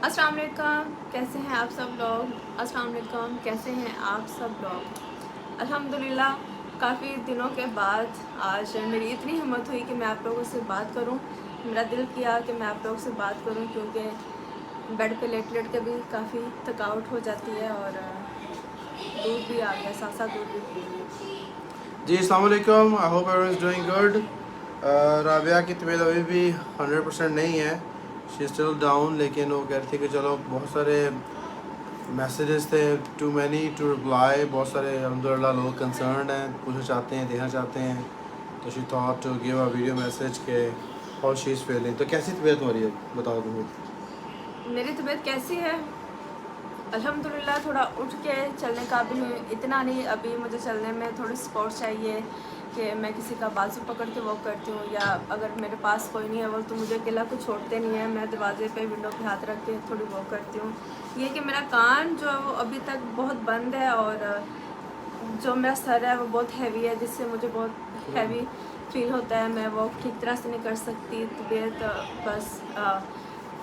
अस्सलाम वालेकुम, कैसे हैं आप सब लोग। अस्सलाम वालेकुम, कैसे हैं आप सब लोग। अल्हम्दुलिल्लाह काफ़ी दिनों के बाद आज मेरी इतनी हिम्मत हुई कि मैं आप लोगों से बात करूं। मेरा दिल किया कि मैं आप लोगों से बात करूं क्योंकि बेड पे लेट लेट के भी काफ़ी थकावट हो जाती है और दूध भी आ गया, साथ साथ दूध भी पी लिया। जी अस्सलाम वालेकुम। I hope everyone is doing good. Rabia की तबीयत अभी भी 100% नहीं है, शी स्टिल डाउन। लेकिन वो कह रही थी कि चलो बहुत सारे मैसेजेस थे, टू मैनी टू रिप्लाई। बहुत सारे अल्हम्दुलिल्लाह लोग कंसर्न हैं, पूछना चाहते हैं, देखना चाहते हैं। तो she thought to give a video message के हाउ शी इज़ फीलिंग। तो कैसी तबीयत हो रही है बताओ तुम्हें। मेरी तबीयत कैसी है? अल्हम्दुलिल्लाह थोड़ा उठ के चलने का भी इतना नहीं, अभी मुझे चलने में थोड़ी सपोर्ट चाहिए कि मैं किसी का बाजू पकड़ के वॉक करती हूँ, या अगर मेरे पास कोई नहीं है वो तो मुझे अकेला कुछ छोड़ते नहीं है, मैं दरवाजे पे विंडो पे हाथ रख के थोड़ी वॉक करती हूँ। ये कि मेरा कान जो है वो अभी तक बहुत बंद है और जो मेरा सर है वो बहुत हैवी है, जिससे मुझे बहुत हैवी फील होता है। मैं वॉक ठीक तरह से नहीं कर सकती, तबीयत बस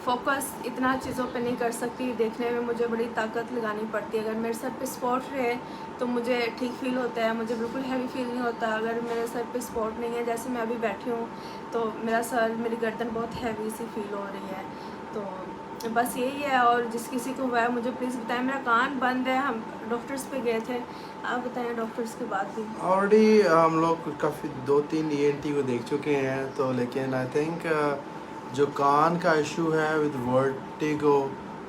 फोकस इतना चीज़ों पे नहीं कर सकती, देखने में मुझे बड़ी ताकत लगानी पड़ती है। अगर मेरे सर पे स्पॉट रहे तो मुझे ठीक फील होता है, मुझे बिल्कुल हैवी फील नहीं होता। अगर मेरे सर पे स्पॉट नहीं है, जैसे मैं अभी बैठी हूँ, तो मेरा सर, मेरी गर्दन बहुत हैवी सी फील हो रही है। तो बस यही है, और जिस किसी को हुआ है मुझे प्लीज़ बताएं। मेरा कान बंद है, हम डॉक्टर्स पे गए थे, आप बताएं डॉक्टर्स की बात भी। ऑलरेडी हम लोग काफ़ी 2-3 ENT को देख चुके हैं, तो लेकिन आई थिंक जो कान का इशू है विद वर्टिगो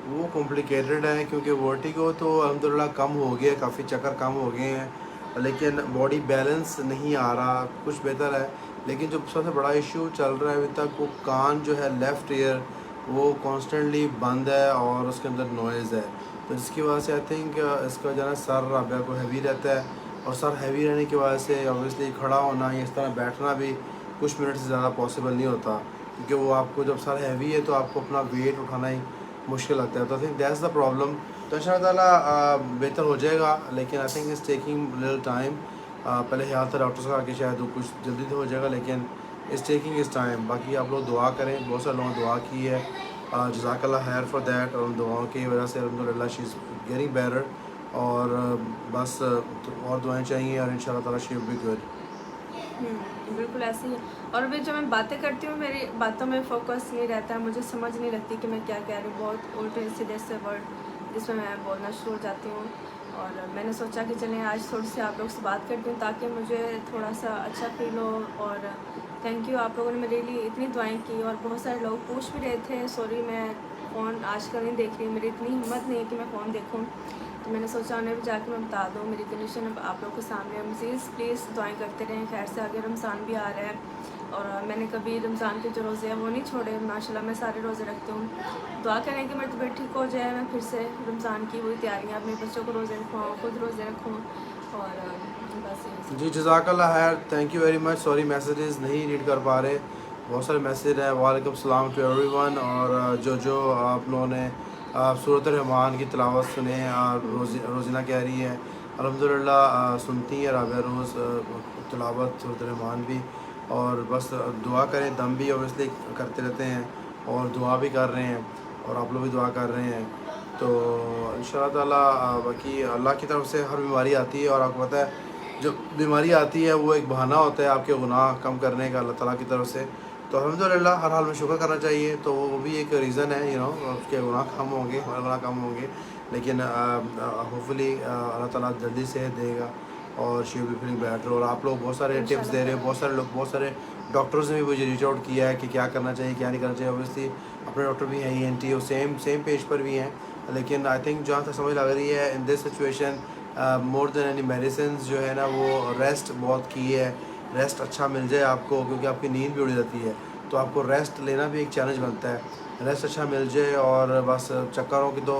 वो कॉम्प्लिकेटेड है। क्योंकि वर्टिगो तो अल्हम्दुलिल्लाह कम हो गया, काफ़ी चक्कर कम हो गए हैं, लेकिन बॉडी बैलेंस नहीं आ रहा, कुछ बेहतर है। लेकिन जो सबसे बड़ा इशू चल रहा है अभी तक, वो कान जो है लेफ़्ट ईयर वो कॉन्स्टेंटली बंद है और उसके अंदर नॉइज़ है। तो जिसकी वजह से आई थिंक इसका जो है सर राबिया को हैवी रहता है, और सर हैवी रहने की वजह से ऑब्वियसली खड़ा होना या इस तरह बैठना भी कुछ मिनट से ज़्यादा पॉसिबल नहीं होता। क्योंकि वो आपको जब सर हैवी है तो आपको अपना वेट उठाना ही मुश्किल लगता है। तो I think that's the problem. तो इंशाल्लाह ताला बेहतर हो जाएगा, लेकिन I think it's taking little time. पहले ख्याल था डॉक्टर साहब कि शायद वो कुछ जल्दी तो हो जाएगा, लेकिन इट्स टेकिंग इस टाइम। बाकी आप लोग दुआ करें, बहुत सारे लोगों ने दुआ की है, जज़ाकल्लाह खैर फॉर दैट। और उन दुआओं की वजह से अल्हम्दुलिल्लाह शी इज़ गेटिंग बेटर। और बस तो और दुआएं चाहिए और इंशाल्लाह ताला शी विल बी गुड। बिल्कुल ऐसे ही है। और अभी जो मैं बातें करती हूँ, मेरी बातों में फोकस नहीं रहता है, मुझे समझ नहीं लगती कि मैं क्या कह रही हूँ। बहुत उल्टे सीधे से वर्ड जिसमें मैं बोलना शुरू हो जाती हूँ। और मैंने सोचा कि चलें आज थोड़ी सी आप लोग से बात करती हूँ ताकि मुझे थोड़ा सा अच्छा फील हो। और थैंक यू, आप लोगों ने मेरे लिए इतनी दुआएं की, और बहुत सारे लोग पूछ भी रहे थे। सॉरी मैं फ़ोन आजकल नहीं देख रही, मेरी इतनी हिम्मत नहीं है कि मैं फ़ोन देखूँ, तो मैंने सोचा उन्हें भी जाके मैं बता दूँ मेरी कंडीशन अब आप लोग के सामने। मज़ीद प्लीज़ दुआएं करते रहें। खैर से आगे रमज़ान भी आ रहा है, और मैंने कभी रमज़ान के जो रोज़े हैं वो नहीं छोड़े, माशाल्लाह मैं सारे रोज़े रखती हूँ। दुआ करें कि मेरी तबीयत ठीक हो जाए, मैं फिर से रमज़ान की वही तैयारियाँ, अपने बच्चों को रोज़े रखवाऊँ, खुद रोज़े रखूँ, और बस यही जी सब। जज़ाकल्लाह खैर, thank you very much. Sorry messages नहीं रीड कर पा रहे, बहुत सारे मैसेज हैं। वालेकुम सलाम टू एवरीवन। और जो आप लोगों ने सूरत रहमान की तिलावत सुने, रोज़िना कह रही है अल्हम्दुलिल्लाह सुनती है राबिया रोज़ तिलावत सूरत रहमान भी। और बस दुआ करें, दम भी ऑब्वियसली करते रहते हैं और दुआ भी कर रहे हैं, और आप लोग भी दुआ कर रहे हैं। तो इंशाअल्लाह ताला बाकी अल्लाह की तरफ से हर बीमारी आती है, और आपको पता है जो बीमारी आती है वो एक बहाना होता है आपके गुनाह कम करने का अल्लाह ताला की तरफ से। तो अल्हम्दुलिल्लाह हर हाल में शुक्र करना चाहिए, तो वो भी एक रीज़न है, उसके गुनाह कम होंगे, हमारे गुनाह कम होंगे। लेकिन होपफुली अल्लाह ताला जल्दी सेहत देगा और she will be feeling better. और आप लोग बहुत सारे टिप्स इंशाल्लाह दे रहे हो, ताला। बहुत सारे लोग, बहुत सारे डॉक्टर्स ने भी मुझे रीच आउट किया है कि क्या करना चाहिए क्या नहीं करना चाहिए। ऑब्वियसली अपने डॉक्टर भी हैं ENT, वो सेम सेम पेज पर भी हैं। लेकिन आई थिंक जहाँ तक समझ लग रही है in this situation more than any medicine जो है ना, वो रेस्ट बहुत की है। रेस्ट अच्छा मिल जाए आपको, क्योंकि आपकी नींद भी उड़ जाती है, तो आपको रेस्ट लेना भी एक चैलेंज बनता है। रेस्ट अच्छा मिल जाए और बस चक्करों की तो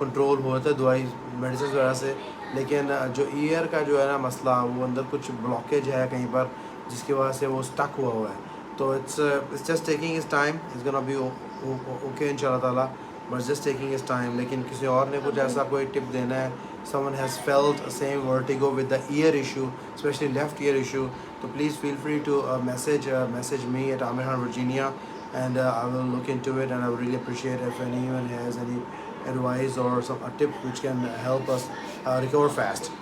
कंट्रोल हो जाता है दवाई मेडिसिन वगैरह से। लेकिन जो ईयर का जो है ना मसला, वो अंदर कुछ ब्लॉकेज है कहीं पर, जिसकी वजह से वो स्टक हुआ है। तो इट्स जस्ट टेकिंग इस time, it's gonna be okay इंशाल्लाह ताला, बट जस्ट टेकिंग इस टाइम। लेकिन किसी और ने कुछ अभी ऐसा कोई टिप देना है, someone has felt same vertigo with the ear issue, especially left ear issue, so please feel free to message me at Amir Khan Virginia, and I will look into it, and I would really appreciate if anyone has any advice or some a tip which can help us recover fast.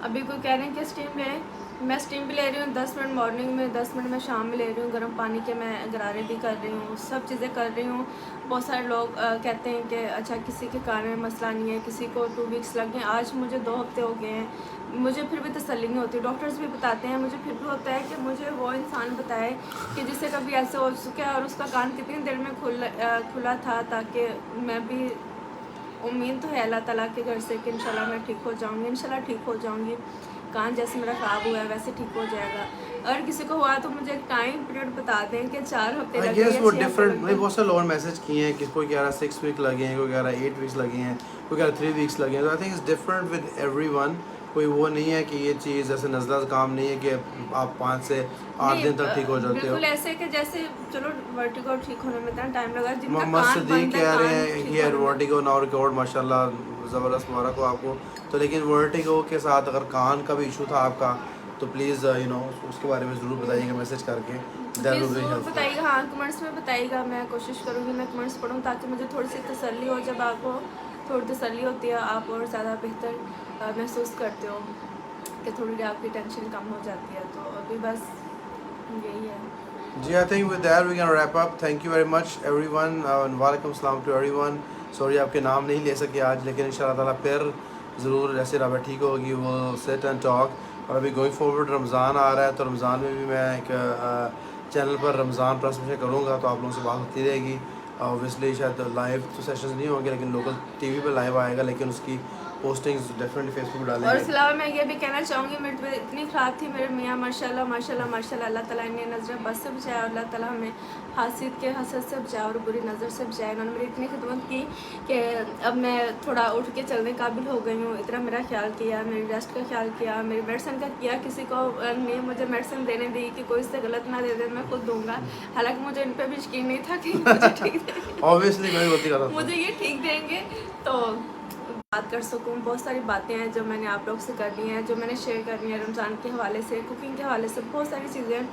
अभी कोई कह रहे हैं कि steam लें, मैं steam भी ले रही हूँ 10 मिनट मॉर्निंग में, 10 मिनट में शाम में ले रही हूँ, गर्म पानी के मैं गरारे भी कर रही हूँ, सब चीज़ें कर रही हूँ। बहुत सारे लोग कहते हैं कि अच्छा किसी के कारण में मसला नहीं है, किसी को 2 वीक्स लग गए, आज मुझे 2 हफ्ते हो गए हैं, मुझे फिर भी तसल्ली नहीं होती। डॉक्टर्स भी बताते हैं, मुझे फिर भी होता है कि मुझे वो इंसान बताए कि जिससे कभी ऐसे हो चुका है और उसका कान कितनी देर में खुला था, ताकि मैं भी उम्मीद तो है अल्लाह ताला के घर से कि इंशाल्लाह मैं ठीक हो जाऊँगी, इंशाल्लाह ठीक हो जाऊँगी। कान जैसे मेरा ख़राब हुआ है वैसे ठीक हो जाएगा। अगर किसी को हुआ तो मुझे एक टाइम पीरियड बता दें कि 4 हफ्ते आई लगे गेस या वो 6 हफ्ते डिफरेंट, लगे। बहुत सारे लोगों ने मैसेज किए हैं, किसी को कह रहा 6 वीक लगे हैं, कोई कह रहा 8 वीक्स लगे हैं, कोई कह रहा 3 वीक्स लगे हैं। तो I think it's different with everyone. कोई वो नहीं है कि ये चीज़ जैसे नज़ला काम नहीं है कि आप 5 से 8 दिन तक ठीक हो जाते हो। बिल्कुल ऐसे कि जैसे चलो वर्टिगो ठीक होने में इतना टाइम लगा, जिनका मोहम्मद कान सदीक बंद है, कह रहे कान हैं ठीक ही हैड होने में। वर्टिगो नाउ रिकॉर्ड, माशाल्लाह ज़बरदस्त मुबारक हो आपको। तो लेकिन वर्टिगो के साथ अगर कान का भी इशू था आपका तो प्लीज़ यू नो उसके बारे में ज़रूर बताइएगा मैसेज करके। दैट विल बी ज़रूर हेल्पफुल। बताइएगा, हाँ कमेंट्स में बताइएगा, मैं कोशिश करूँगी मैं कमेंट्स पढ़ूँ ताकि मुझे थोड़ी सी तसल्ली हो। जब आपको थोड़ी तसल्ली होती है आप और ज़्यादा बेहतर महसूस करते हो कि थोड़ी आपकी टेंशन कम हो जाती है। तो अभी बस यही है। जी, I think with that we can wrap up. Thank you very much everyone, वालेकुम सलाम टू एवरीवन। सॉरी आपके नाम नहीं ले सके आज, लेकिन इंशाल्लाह ताला फिर ज़रूर जैसे रबा ठीक होगी वो सिट एंड टॉक। और अभी गोइंग फॉरवर्ड रमज़ान आ रहा है, तो रमज़ान में भी मैं एक चैनल पर रमज़ान ट्रांसमिशन करूँगा, तो आप लोगों से बात होती रहेगी। ऑब्वियसली शायद लाइव तो सेशंस नहीं होंगे, लेकिन लोकल टीवी पे लाइव आएगा, लेकिन उसकी पोस्टिंग्स डेफिनेटली फेसबुक पर और डालेंगे। इसके अलावा मैं ये भी कहना चाहूँगी, मेरी तबीयत इतनी ख़राब थी, मेरे मियाँ माशाल्लाह माशाल्लाह माशाल्लाह, अल्लाह ताला इन्हें नज़र बस से बचाया और अल्लाह ताला हमें हासिद के हसद से बचाया और बुरी नज़र से बचाया। इन्होंने मेरी इतनी खिदमत की कि अब मैं थोड़ा उठ के चलने काबिल हो गई हूँ। इतना मेरा ख्याल किया, मेरी रेस्ट का ख्याल किया, मेरी मेडिसिन का किया। किसी को नहीं मुझे मेडिसिन देने दी कि कोई इससे गलत ना दे दे, मैं खुद दूँगा। हालाँकि मुझे इन पर भी यकीन नहीं था कि मुझे ठीक देंगे, ऑब्वियसली मैं भी गलती कर रहा था। मुझे ये ठीक देंगे तो बात कर सकूँ। बहुत सारी बातें हैं जो मैंने आप लोग से करनी है, जो मैंने शेयर करनी है रमज़ान के हवाले से, कुकिंग के हवाले से, बहुत सारी चीज़ें।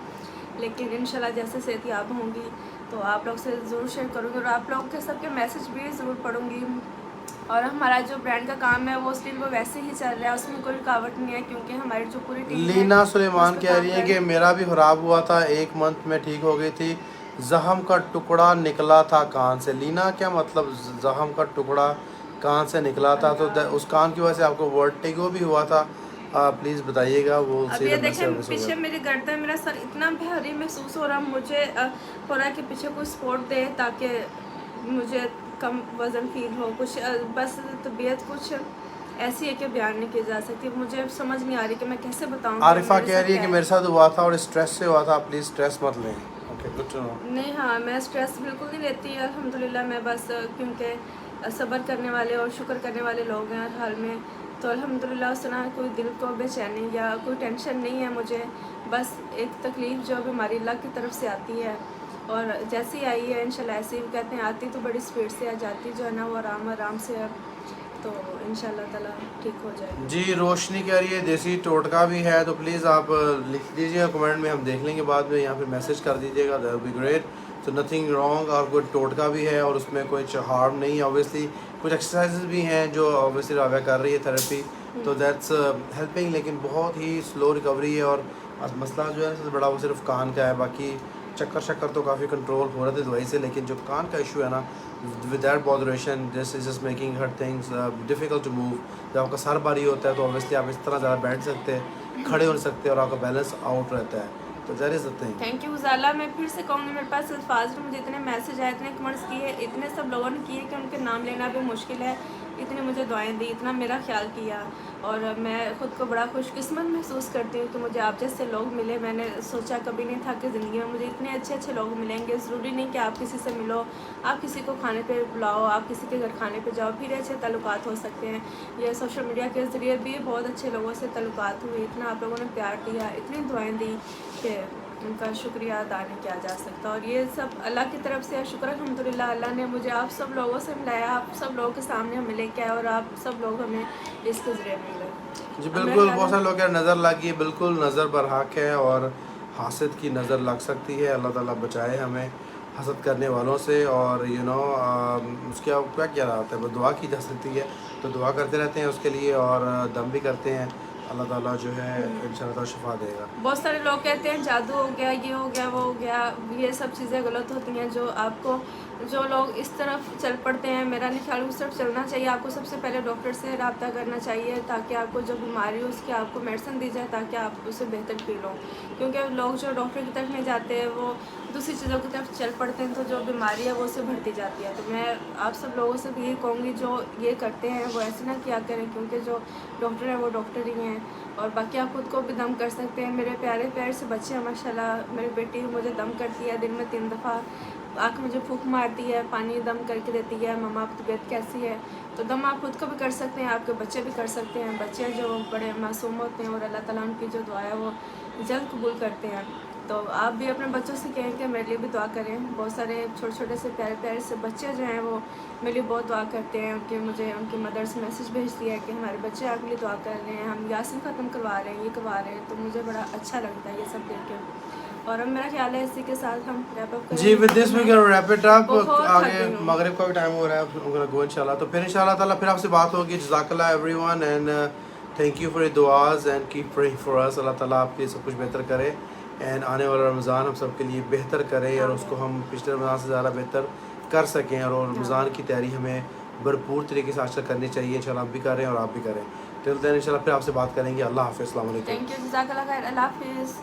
लेकिन इंशाल्लाह जैसे सेहतियाब होंगी तो आप लोग से ज़रूर शेयर करूँगी और आप लोग के सबके मैसेज भी ज़रूर पढ़ूँगी। और हमारा जो ब्रांड का काम है वो स्टिल वो वैसे ही चल रहा है, उसमें कोई रुकावट नहीं है, क्योंकि हमारी जो पूरी टीम है लीना सुलेमान उस पे कह काम रही है कर कि मेरा भी ख़राब हुआ था, 1 मंथ में ठीक हो गई थी, जख्म का टुकड़ा निकला था कान से। लीना क्या मतलब जख्म का टुकड़ा कान से निकला था? तो उस कान की वजह से आपको वर्टिगो भी हुआ था? प्लीज़ बताइएगा वो अब ये देखें पीछे मेरी गर्दन, मेरा सर इतना भारी महसूस हो रहा, मुझे हो रहा है कि पीछे कोई सपोर्ट दे ताकि मुझे कम वज़न फील हो। कुछ बस तबीयत कुछ ऐसी है कि बयान नहीं की जा सकती। मुझे समझ नहीं आ रही कि मैं कैसे बताऊँ। आरिफा कह रही है कि मेरे साथ हुआ था और स्ट्रेस से हुआ था, प्लीज़ स्ट्रेस मत लें। Okay, good to know. नहीं, हाँ मैं स्ट्रेस बिल्कुल नहीं लेती अल्हम्दुलिल्लाह। मैं बस क्योंकि सब्र करने वाले और शुक्र करने वाले लोग हैं हर हाल में, तो अल्हम्दुलिल्लाह उस तरह कोई दिल को बेचैनी या कोई टेंशन नहीं है मुझे। बस एक तकलीफ़ जो बीमारी अल्लाह की तरफ से आती है और जैसे ही आई है इंशाल्लाह ऐसे ही कहते हैं आती तो बड़ी स्पीड से आ जाती जो है ना वो आराम आराम से है, तो इंशाल्लाह ताला ठीक हो जाएगा। जी, रोशनी कह रही है देसी टोटका भी है, तो प्लीज़ आप लिख दीजिएगा कमेंट में, हम देख लेंगे बाद में, या फिर मैसेज कर दीजिएगा, दैट विल बी ग्रेट। तो नथिंग रॉन्ग, और कोई टोटका भी है और उसमें कुछ हार्म नहीं है। ऑब्वियसली कुछ एक्सरसाइजेज भी हैं जो ऑब्वियसली राविया कर रही है थेरेपी, तो दैट्स हेल्पिंग, लेकिन बहुत ही स्लो रिकवरी है। और मसला जो है सबसे बड़ा वो सिर्फ कान का है, बाकी चक्कर शक्कर तो काफ़ी कंट्रोल हो रहे थे दवाई से, लेकिन जो कान का इशू है ना, with that botheration this is just making her things difficult to move. जब आपका सर भारी होता है तो ऑब्वियसली आप इस तरह ज़्यादा बैठ सकते हैं, खड़े हो सकते हैं, और आपका बैलेंस आउट रहता है, तो that is the thing. Thank you Ujala. मैं फिर से कहूँगी मेरे पास अल्फाज नहीं, मुझे इतने मैसेज आए, इतने कमेंट्स किए, इतने सब लोगों ने किए कि उनके नाम लेना भी मुश्किल है। इतने मुझे दुआएं दी, इतना मेरा ख्याल किया, और मैं ख़ुद को बड़ा खुशकिस्मत महसूस करती हूँ कि मुझे आप जैसे लोग मिले। मैंने सोचा कभी नहीं था कि ज़िंदगी में मुझे इतने अच्छे अच्छे लोग मिलेंगे। ज़रूरी नहीं कि आप किसी से मिलो, आप किसी को खाने पे बुलाओ, आप किसी के घर खाने पे जाओ, फिर अच्छे ताल्लुकात हो सकते हैं। या सोशल मीडिया के ज़रिए भी बहुत अच्छे लोगों से ताल्लुकात हुए, इतना आप लोगों ने प्यार दिया, इतनी दुआएँ दी कि उनका शुक्रिया अदा नहीं किया जा सकता। और ये सब अल्लाह की तरफ से है, शुक्र अल्हम्दुलिल्लाह। अल्लाह ने मुझे आप सब लोगों से मिलाया, आप सब लोगों के सामने हमें लेके आए और आप सब लोग हमें इसके ज़रिए मिले। जी बिल्कुल, बहुत सारे लोग यार नज़र लगी, बिल्कुल नज़र बरहक है और हासिद की नज़र लग सकती है। अल्लाह ताला बचाए हमें हसद करने वालों से। और उसके अब क्या होता है, वो दुआ की जा सकती है, तो दुआ करते रहते हैं उसके लिए और दम भी करते हैं। अल्लाह ताला जो है इंशाल्लाह ताला शिफा देगा। बहुत सारे लोग कहते हैं जादू हो गया, ये हो गया, वो हो गया। ये सब चीज़ें गलत होती हैं। जो लोग इस तरफ चल पड़ते हैं, मेरा नहीं ख्याल उस तरफ चलना चाहिए। आपको सबसे पहले डॉक्टर से रब्ता करना चाहिए ताकि आपको जो बीमारी हो उसकी आपको मेडिसिन दी जाए ताकि आप उसे बेहतर फील हो। क्योंकि लोग जो डॉक्टर की तरफ नहीं जाते हैं वो दूसरी चीज़ों की तरफ चल पड़ते हैं, तो जो बीमारी है वो उससे बढ़ती जाती है। तो मैं आप सब लोगों से भी यही कहूँगी, जो ये करते हैं वो ऐसे ना किया करें, क्योंकि जो डॉक्टर है वो डॉक्टर ही हैं। और बाकी आप खुद को भी दम कर सकते हैं। मेरे प्यारे प्यारे से बच्चे हैं माशाल्लाह। मेरी बेटी मुझे दम करती है दिन में 3 दफ़ा, आके मुझे फूंक मारती है, पानी दम करके देती है, मम्मा आपकी तबीयत कैसी है। तो दम आप खुद को भी कर सकते हैं, आपके बच्चे भी कर सकते हैं। बच्चे जो बड़े मासूम होते हैं और अल्लाह ताला उनकी जो दुआ है वो जल्द कबूल करते हैं। तो आप भी अपने बच्चों से कहें कि मेरे लिए भी दुआ करें। बहुत सारे छोटे छोटे से प्यारे प्यारे से बच्चे जो हैं वो मेरे लिए बहुत दुआ करते हैं कि मुझे उनकी मदर से मैसेज भेजती है कि हमारे बच्चे आपके लिए दुआ कर रहे हैं, हम यासीन ख़त्म करवा रहे हैं, ये करवा रहे हैं। तो मुझे बड़ा अच्छा लगता है ये सब देख के। और अब मेरा ख्याल है इसी के साथ हम रैप अप जी, with this we can wrap it up. बहुत आगे थक गई मगरिब का भी टाइम हो रहा है, I'm gonna go इंशाल्लाह। तो फिर इंशाल्लाह ताला फिर आपसे बात होगी। जज़ाकल्लाह everyone and thank you for your दुआज and keep praying for us. अल्लाह ताला आपके सब कुछ बेहतर करे एंड आने वाला रमज़ान हम सब के लिए बेहतर करे और उसको हम पिछले रमज़ान से ज़्यादा बेहतर कर सकें। और रमज़ान की तैयारी हमें भरपूर तरीके से आज करनी चाहिए। इंशाल्लाह आप भी करें और आप भी करें। टिल देन इंशाल्लाह फिर आपसे बात करेंगे। अल्लाह हाफ़िज़, अस्सलाम वालेकुम। थैंक यू, जज़ाकल्लाह खैर, अल्लाह हाफिज़।